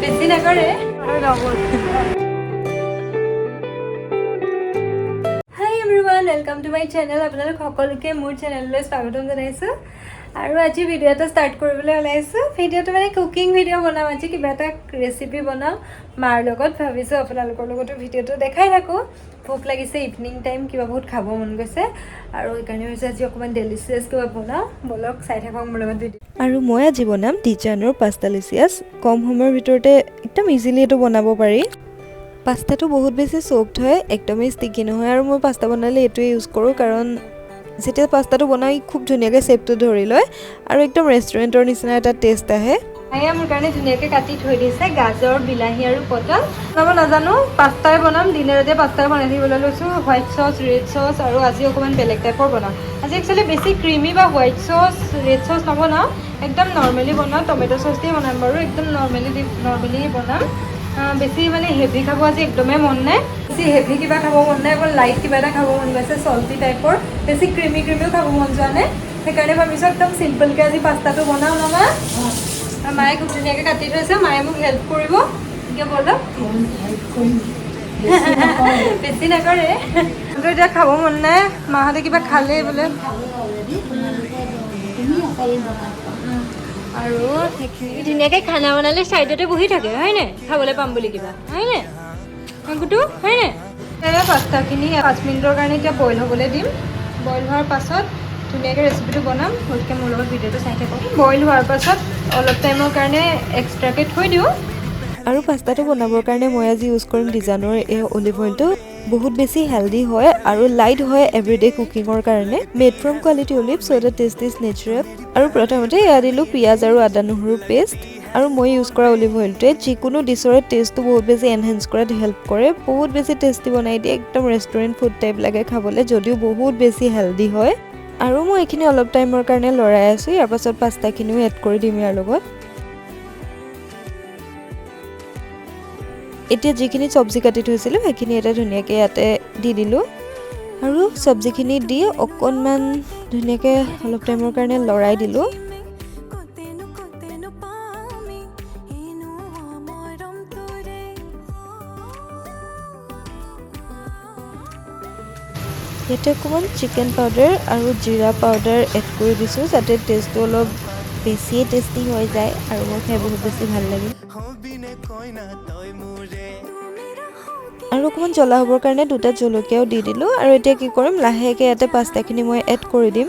বেছি নকৰে hi everyone welcome to my channel আপোনালোক সকলোকে মোৰ চেনেললৈ স্বাগতম জনাইছোঁ আৰু আজি ভিডিঅ' এটা ষ্টাৰ্ট কৰিবলৈ ওলাইছোঁ ভিডিঅ'টো মানে কুকিং ভিডিঅ' বনাম আজি কিবা এটা ৰেচিপি বনাম মাৰ লগত ভাবিছোঁ আপোনালোকৰ লগতো ভিডিঅ'টো দেখাই থাকোঁ ভোক লাগিছে ইভিনিং টাইম কিবা বহুত খাব মন গৈছে আৰু সেইকাৰণে হৈছে আজি অকণমান ডেলিচিয়াছ কিবা বনাওঁ বলক চাই থাকক মোৰ লগত ভিডিঅ' আৰু মই আজি বনাম ডিজানোৰ পাস্তা লিচিয়াছ কম সময়ৰ ভিতৰতে একদম ইজিলি এইটো বনাব পাৰি পাস্তাটো বহুত বেছি সফ্ট হয় একদমেই ষ্টিকি নহয় আৰু মই পাস্তা বনালে এইটোৱে ইউজ কৰোঁ কাৰণ যেতিয়া পাস্তাটো বনাই খুব ধুনীয়াকৈ শেপটো ধৰি লয় আৰু একদম ৰেষ্টুৰেণ্টৰ নিচিনা এটা টেষ্ট আহে এয়া মোৰ কাৰণে ধুনীয়াকৈ কাটি থৈ দিছে গাজৰ বিলাহী আৰু পটল বনাব নাজানো পাস্তাই বনাম দিনে ৰাতিয়ে পাস্তাই বনাই থাকিবলৈ লৈছোঁ হোৱাইট চচ ৰেড চচ আৰু আজি অকণমান বেলেগ টাইপৰ বনাম আজি একচুৱেলি বেছি ক্ৰিমি বা হোৱাইট চচ ৰেড চচ নবনাওঁ একদম নৰ্মেলি বনাওঁ টমেটো চচ দিয়ে বনাম বাৰু একদম নৰ্মেলি বনাম বেছি মানে হেভি খাব আজি একদমেই মন নাই বেছি হেভি কিবা খাব মন নাই অকল লাইট কিবা এটা খাব মন গৈছে চল্টি টাইপৰ বেছি ক্ৰিমিও খাব মন যোৱা নাই সেইকাৰণে ভাবিছোঁ একদম চিম্পলকৈ আজি পাস্তাটো বনাওঁ মামা মায়ে খুব ধুনীয়াকৈ কাটি থৈছে মায়ে মোক হেল্প কৰিব এতিয়া বলক বেছি নকৰে কিন্তু এতিয়া খাব মন নাই মাহঁতে কিবা খালেই বোলে আৰু সেইখিনি ধুনীয়াকৈ খানা বনালে চাইডতে বহি থাকে হয়নে খাবলৈ পাম বুলি কিবা হয়নে কুটু হয়নে এই পাস্তাখিনি 5 মিনিটৰ কাৰণে এতিয়া বইল হ'বলৈ দিম বইল হোৱাৰ পাছত ধুনীয়াকৈ ৰেচিপিটো বনাম গতিকে মোৰ লগত ভিডিঅ'টো চাই থাকক বইল হোৱাৰ পাছত অলপ টাইমৰ কাৰণে এক্সট্ৰাকৈ থৈ দিওঁ আৰু পাস্তাটো বনাবৰ কাৰণে মই আজি ইউজ কৰিম ডিজানোৰ এই অলিভ অইলটো বহুত বেছি হেল্ডি হয় আৰু লাইট হয় এভৰিডে কুকিঙৰ কাৰণে made from quality olive so' the taste is natural আৰু প্ৰথমতে এয়া দিলোঁ পিঁয়াজ আৰু আদা নহৰু পেষ্ট আৰু মই ইউজ কৰা অলিভ অইলটোৱে যিকোনো ডিছৰে টেষ্টটো বহুত বেছি এনহেঞ্চ কৰাত হেল্প কৰে বহুত বেছি টেষ্টি বনাই দিয়ে একদম ৰেষ্টুৰেণ্ট ফুড টাইপ লাগে খাবলৈ যদিও বহুত বেছি হেল্ডি হয় আৰু মই এইখিনি অলপ টাইমৰ কাৰণে লৰাই আছোঁ ইয়াৰ পাছত পাস্তাখিনিও এড কৰি দিম ইয়াৰ লগত এতিয়া যিখিনি চব্জি কাটি থৈছিলোঁ সেইখিনি এটা ধুনীয়াকৈ ইয়াতে দি দিলোঁ আৰু চব্জিখিনি দি অকণমান ধুনীয়াকৈ অলপ টাইমৰ কাৰণে লৰাই দিলোঁ ইয়াতে অকণমান চিকেন পাউডাৰ আৰু জিৰা পাউডাৰ এড কৰি দিছোঁ যাতে টেষ্টটো অলপ বেছিয়ে টেষ্টি হৈ যায় আৰু মোৰ খাই বহুত বেছি ভাল লাগে আৰু অকণমান জ্বলা হ'বৰ কাৰণে 2টা জলকীয়াও দি দিলোঁ আৰু এতিয়া কি কৰিম লাহেকৈ ইয়াতে পাস্তাখিনি মই এড কৰি দিম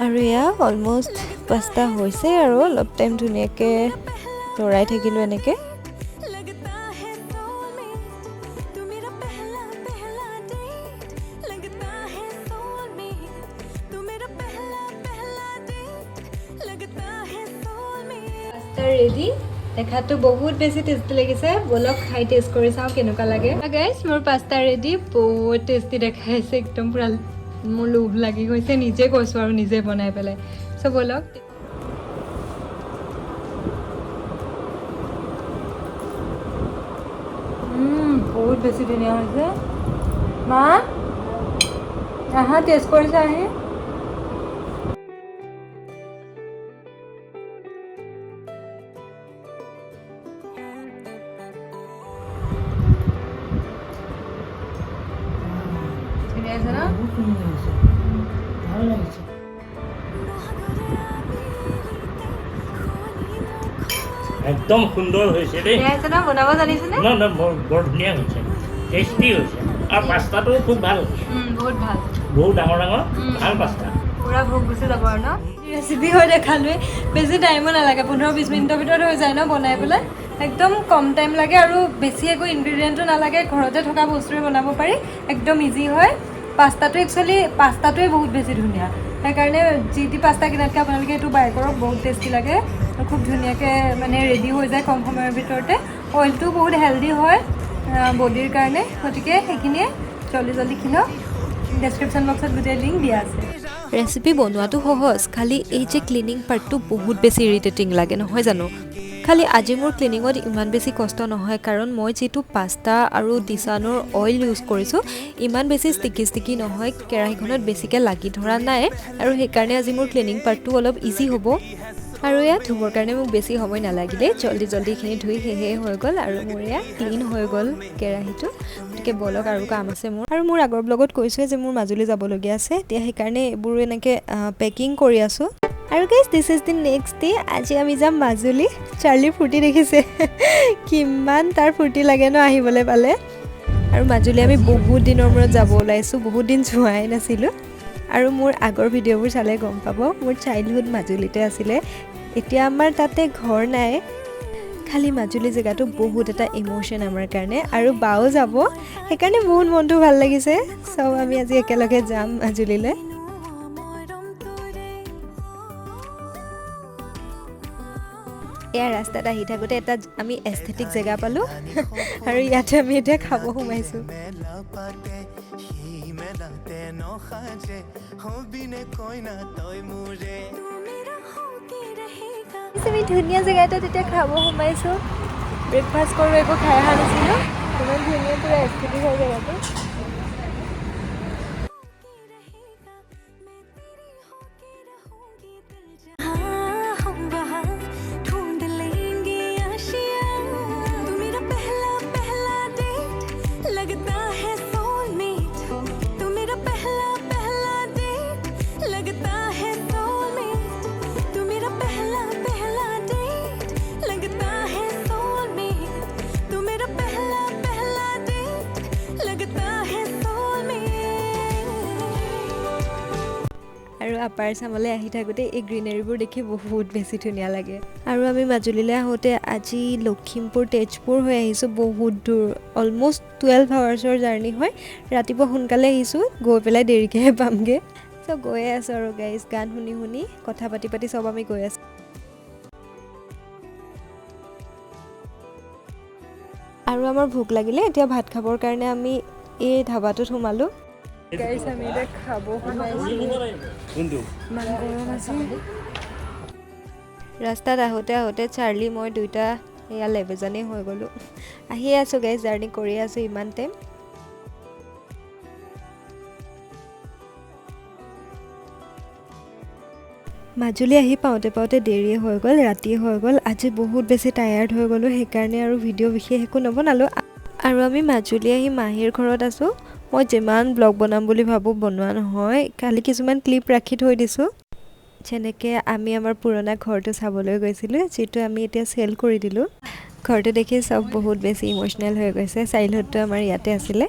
আৰু এয়া অলমষ্ট পাস্তা হৈছে আৰু অলপ টাইম ধুনীয়াকৈ লৰাই থাকিলোঁ এনেকৈ ৰেডি দেখাতো বহুত বেছি টেষ্টি লাগিছে বলক খাই টেষ্ট কৰি চাওঁ কেনেকুৱা লাগে গাইজ মোৰ পাস্তা ৰেডি বহুত টেষ্টি দেখাইছে একদম পুৰা মোৰ লোভ লাগি গৈছে নিজে কৈছোঁ আৰু নিজে বনাই পেলাই চ' বলক বহুত বেছি ধুনীয়া হৈছে মা আহা টেষ্ট কৰিছে আহি একদম সুন্দৰ হৈছে দেই বনাব জানিছেনে না বৰ ধুনীয়া হৈছে টেষ্টি হৈছে আৰু পাস্তাটো খুব ভাল বহুত ভাল বহুত ডাঙৰ ভাল পাস্তা পুৰা ভোক গুচি যাব আৰু ন ৰেচিপি হৈ দেখালোৱে বেছি টাইমো নালাগে 15-20 মিনিটৰ ভিতৰত হৈ যায় ন বনাই পেলাই একদম কম টাইম লাগে আৰু বেছি একো ইনগ্ৰিডিয়েণ্টো নালাগে ঘৰতে থকা বস্তুৰে বনাব পাৰি একদম ইজি হয় পাস্তাটো একচুৱেলি পাস্তাটোৱে বহুত বেছি ধুনীয়া সেইকাৰণে যি টি পাস্তা কিনাতকৈ আপোনালোকে এইটো বাই কৰক বহুত টেষ্টি লাগে খুব ধুনীয়াকৈ মানে ৰেডি হৈ যায় কম সময়ৰ ভিতৰতে অইলটো বহুত হেল্ডি হয় বডিৰ কাৰণে গতিকে সেইখিনিয়ে জলদি কিনক ডেছক্ৰিপশ্যন বক্সত গোটেই লিংক দিয়া আছে ৰেচিপি বনোৱাটো সহজ খালি এই যে ক্লিনিং পাৰ্টটো বহুত বেছি ইৰিটেটিং লাগে নহয় জানো খালি আজি মোৰ ক্লিনিঙত ইমান বেছি কষ্ট নহয় কাৰণ মই যেটো পাস্তা আৰু ডিসানোৰ অইল ইউজ কৰিছো ইমান বেছি ষ্টিকি নহয় কেৰাহীখনত বেছিকে লাগি ধৰা নাই আৰু সেইকাৰণে আজি মোৰ ক্লিনিং পাৰ্টটো অলপ ইজি হ'ব আৰু ইয়া ধুবৰ কাৰণে মোক বেছি সময় নালাগিলে জলদি খিনি ধুই হেহে হৈ গ'ল আৰু মোৰ ইয়া ক্লিন হৈ গ'ল কেৰাহীটো গতিকে বলক আৰু কাম আছে মোৰ আৰু মোৰ আগৰ ব্লগত কৈছোৱে যে মোৰ মাজুলী যাবলগীয়া আছে এতিয়া সেইকাৰণে এইবোৰ এনেকে পেকিং কৰি আছো আৰু guys this is the next day আজি আমি যাম মাজুলী চাৰ্লি ফুৰ্তি দেখিছে কিমান তাৰ ফুৰ্তি লাগে ন আহিবলৈ পালে আৰু মাজুলী আমি বহুত দিনৰ মূৰত যাব ওলাইছো বহুত দিন যোৱাই নাছিলো আৰু মোৰ আগৰ ভিডিঅ'বোৰ চালে গম পাব মোৰ চাইল্ডহুড মাজুলীতে আছিলে এতিয়া আমাৰ তাতে ঘৰ নাই খালি মাজুলী জেগাটো বহুত এটা ইমোশন আমাৰ কাৰণে আৰু বাও যাব সেইকাৰণে বহুত মনটো ভাল লাগিছে সব আমি আজি একেলগে যাম মাজুলীলৈ এয়া ৰাস্তাত আহি থাকোতে এটা আমি এস্থেটিক জেগা পালো আৰু ইয়াতে আমি এতিয়া খাব সোমাইছো আমি ধুনীয়া জেগা এটাত এতিয়া খাব সোমাইছো ব্ৰেকফাষ্ট কৰো একো খাই অহা নাছিলো ইমান ধুনীয়া পুৰা এস্থেটিক হয় জেগাটো আৰু আপাৰ চামলৈ আহি থাকোতে এই গ্ৰীনাৰীবোৰ দেখি বহুত বেছি ধুনীয়া লাগে আৰু আমি মাজুলীলৈ আহোতে আজি লখিমপুৰ তেজপুৰ হৈ আহিছো বহুত দূৰ অলমোষ্ট 12 আৱাৰ্ছৰ জাৰ্নি হয় ৰাতিপুৱা সোনকালে আহিছো গৈ পেলাই দেৰিকেহে পামগে সো গৈ আছো আৰু গাইজ গান শুনি শুনি কথা পাতি পাতি সব আমি গৈ আছো আৰু আমাৰ ভোক লাগিলে এতিয়া ভাত খাবৰ কাৰণে আমি এই ধাবাটোত সোমালো গাইজ আমি এতিয়া খাব সোমাইছো ৰাস্তাত আহোতে আহোতে চাৰ্লি মই দুইটা এয়া লেবেজানেই হৈ গ'লো আহিয়ে আছো গাইজ জাৰ্ণি কৰি আছো ইমান টাইম মাজুলী আহি পাওঁতে পাওঁতে দেৰি হৈ গ'ল ৰাতি হৈ গ'ল আজি বহুত বেছি টায়াৰ্ড হৈ গ'লো সেইকাৰণে আৰু ভিডিঅ' বিশেষ একো নবনালো আৰু আমি মাজুলী আহি মাহীৰ ঘৰত আছো মই যিমান ব্লগ বনাম বুলি ভাবো বনোৱা নহয় খালি কিছুমান ক্লিপ ৰাখি থৈ দিছো যেনেকে আমি আমাৰ পুৰণা ঘৰটো চাবলৈ গৈছিলো যেটো আমি এতিয়া সেল কৰি দিলো ঘৰটো দেখি সব বহুত বেছি ইমোশনাল হৈ গৈছে চাইল্ডহুডটো আমাৰ ইয়াতে আছিলে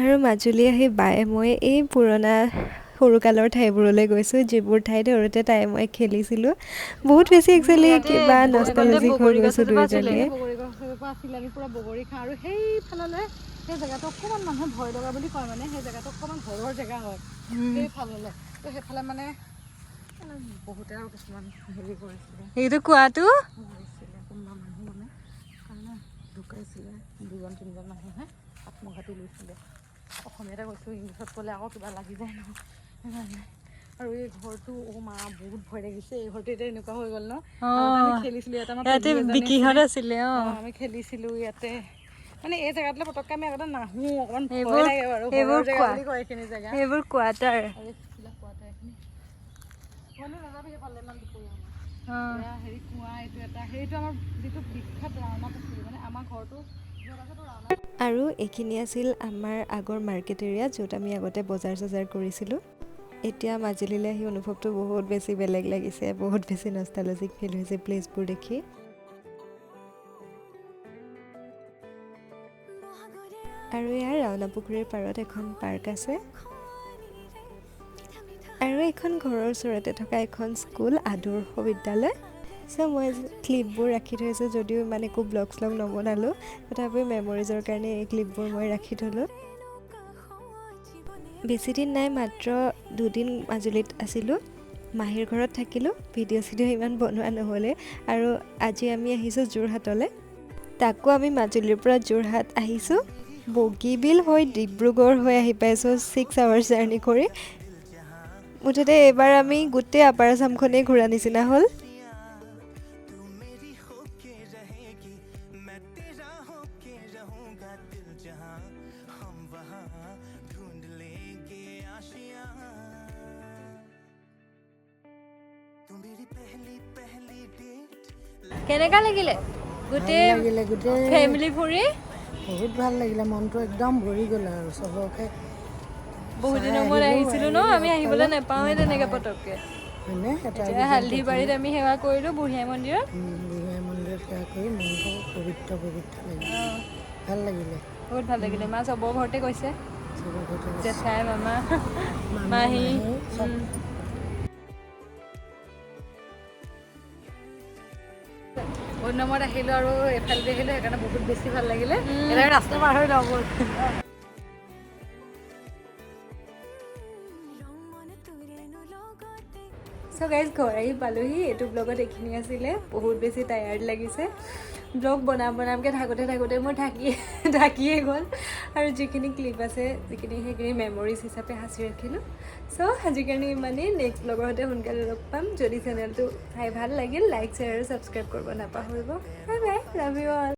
আৰু মাজুলী আহি বায়ে মই এই পুৰণা সৰুকালৰ ঠাইবোৰলৈ গৈছো যিবোৰ ঠাইত সৰুতে তাই মই খেলিছিলো বহুত বেছি একচুৱেলি কিবা নষ্টালজিক হৈ গৈছো দুইজনীয়ে পুৰা বগৰী খা আৰু সেইফাললৈ সেই জেগাটো অকণমান মানুহে ভয় লগা বুলি কয় মানে সেই জেগাটো অকণমান ঘৰৰ জেগা হয় সেইফাললৈ তো সেইফালে মানে বহুতে আৰু কিছুমান হেৰি কৰিছিলে সেইটো কোৱাটো কোনোবা মানুহ মানে কাৰণে ঢুকাইছিলে 2-3জন মানুহে আত্মঘাতী লৈছিলে অসমীয়াতে কৈছোঁ ইংলিছত ক'লে আকৌ কিবা লাগি যায় ন সেইকাৰণে আৰু এই ঘৰটো মা বহুত ভয় লাগিছে এই ঘৰটো এতিয়া এনেকুৱা হৈ গ'ল ন আমি খেলিছিলোঁ ইয়াতে বিকিহঁত আছিলে আমি খেলিছিলোঁ ইয়াতে মানে এই জেগাটোলৈ পটককৈ আমি আগতে নাহোঁ অকণমান ভয় লাগে বাৰু এইবোৰ জেগা বুলি কয় এইখিনি জেগা এইবোৰ কোৱাটাৰ হেৰি কুঁৱা এইটো এটা সেইটো আমাৰ যিটো বিখ্যাত ৰাওনা পুখুৰী মানে আমাৰ ঘৰটো আৰু এইখিনি আছিল আমাৰ আগৰ মাৰ্কেট এৰিয়া য'ত আমি আগতে বজাৰ চজাৰ কৰিছিলোঁ এতিয়া মাজুলীলৈ আহি অনুভৱটো বহুত বেছি বেলেগ লাগিছে বহুত বেছি নষ্টালজিক ফিল হৈছে প্লেচবোৰ দেখি আৰু ইয়াৰ ৰাওনা পুখুৰীৰ পাৰত এখন পাৰ্ক আছে আৰু এখন ঘৰৰ ওচৰতে থকা এখন স্কুল আদৰ্শ বিদ্যালয় সো মই ক্লিপবোৰ ৰাখি থৈছোঁ যদিও ইমান একো ব্লগ শ্লগ নবনালোঁ তথাপিও মেমৰিজৰ কাৰণে এই ক্লিপবোৰ মই ৰাখি থ'লোঁ বেছিদিন নাই মাত্ৰ 2 দিন মাজুলীত আছিলোঁ মাহীৰ ঘৰত থাকিলোঁ ভিডিঅ' চিডিঅ' ইমান বনোৱা নহ'লে আৰু আজি আমি আহিছোঁ যোৰহাটলৈ তাকো আমি মাজুলীৰ পৰা যোৰহাট আহিছোঁ বগীবিল হৈ ডিব্ৰুগড় হৈ আহি পাইছোঁ 6 আৱাৰ্ছ জাৰ্ণি কৰি মুঠতে এইবাৰ আমি গোটেই আপাৰ আছামখনেই ঘূৰা নিচিনা হ'ল কেনেকা লাগিলে গোটেই ফেমিলি ফুৰি বহুত ভাল লাগিলে মনটো একদম ভৰি গ'ল আৰু চবকে বহুত দিনৰ মূৰত আহিছিলোঁ ন আমি আহিবলৈ নাপাওঁৱে তেনেকৈ পটককৈ হয়নে এতিয়া হালধি বাৰীত আমি সেৱা কৰিলোঁ বুঢ়িয়াই মন্দিৰত বুঢ়িয়াই মন্দিৰত সেৱা কৰি মনটো পবিত্ৰ লাগিলে ভাল লাগিলে বহুত ভাল লাগিলে মা চবৰ ঘৰতে গৈছে চবৰ ঘৰতে জেঠাই মামা মাহী চব বহুত নম্বৰত আহিলোঁ আৰু এইফালেদি আহিলোঁ সেইকাৰণে বহুত বেছি ভাল লাগিলে এনেকৈ ৰাস্তা পাৰ হৈ লওঁ ব'ল চ' গাইজ ঘৰ আহি পালোহি এইটো ব্লগত এইখিনি আছিলে বহুত বেছি টায়াৰ্ড লাগিছে ব্লগ বনামকৈ থাকোঁতে মোৰ ঢাকিয়ে গ'ল আৰু যিখিনি ক্লিপ আছে সেইখিনি মেমৰিজ হিচাপে সাঁচি ৰাখিলোঁ চ' আজিৰ কাৰণে ইমানেই নেক্সট ব্লগৰ সৈতে সোনকালে লগ পাম যদি চেনেলটো চাই ভাল লাগিল লাইক শ্বেয়াৰ আৰু ছাবস্ক্ৰাইব কৰিব নাপাহৰিব bye bye love you all